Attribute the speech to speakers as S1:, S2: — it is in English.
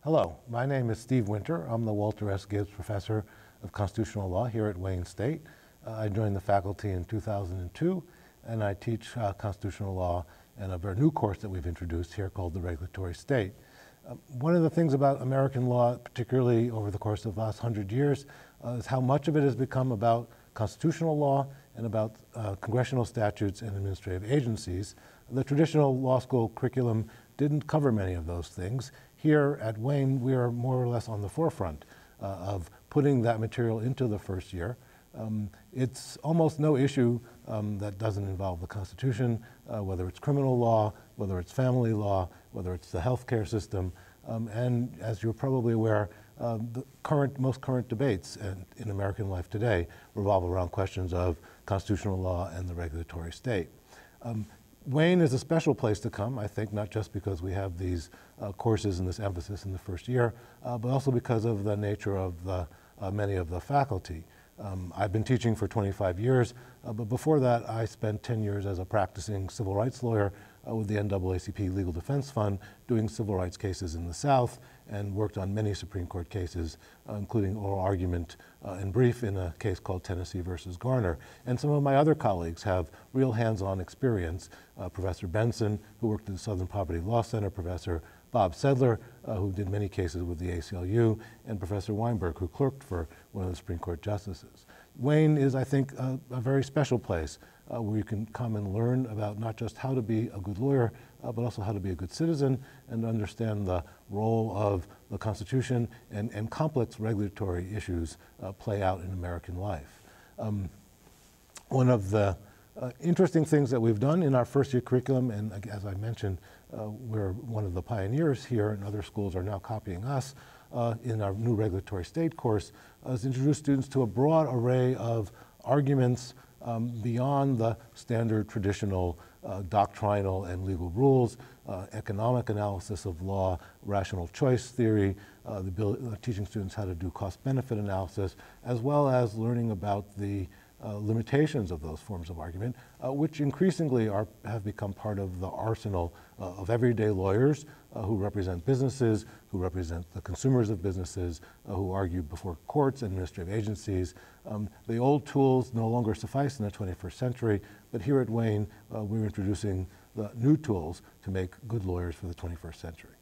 S1: Hello, my name is Steve Winter. I'm the Walter S. Gibbs Professor of Constitutional Law here at Wayne State. I joined the faculty in 2002, and I teach constitutional law in a very new course that we've introduced here called the Regulatory State. One of the things about American law, particularly over the course of the last 100 years, is how much of it has become about constitutional law and about congressional statutes and administrative agencies. The traditional law school curriculum didn't cover many of those things. Here at Wayne, we are more or less on the forefront of putting that material into the first year. It's almost no issue that doesn't involve the Constitution, whether it's criminal law, whether it's family law, whether it's the healthcare system. And as you're probably aware, the most current debates in American life today revolve around questions of constitutional law and the regulatory state. Wayne is a special place to come, I think, not just because we have these courses and this emphasis in the first year, but also because of the nature of many of the faculty. I've been teaching for 25 years, but before that I spent 10 years as a practicing civil rights lawyer with the NAACP Legal Defense Fund doing civil rights cases in the South and worked on many Supreme Court cases, including oral argument and brief in a case called Tennessee versus Garner. And some of my other colleagues have real hands-on experience. Professor Benson, who worked at the Southern Poverty Law Center, Professor Bob Sedler, who did many cases with the ACLU, and Professor Weinberg, who clerked for one of the Supreme Court justices. Wayne is, I think, a very special place where you can come and learn about not just how to be a good lawyer, but also how to be a good citizen and understand the role of the Constitution and complex regulatory issues play out in American life. One of the interesting things that we've done in our first year curriculum, and as I mentioned, we're one of the pioneers here, and other schools are now copying us in our new regulatory state course, is introduce students to a broad array of arguments beyond the standard traditional doctrinal and legal rules, economic analysis of law, rational choice theory, teaching students how to do cost-benefit analysis, as well as learning about the limitations of those forms of argument, which increasingly have become part of the arsenal of everyday lawyers who represent businesses, who represent the consumers of businesses, who argue before courts and administrative agencies. The old tools no longer suffice in the 21st century, but here at Wayne, we're introducing the new tools to make good lawyers for the 21st century.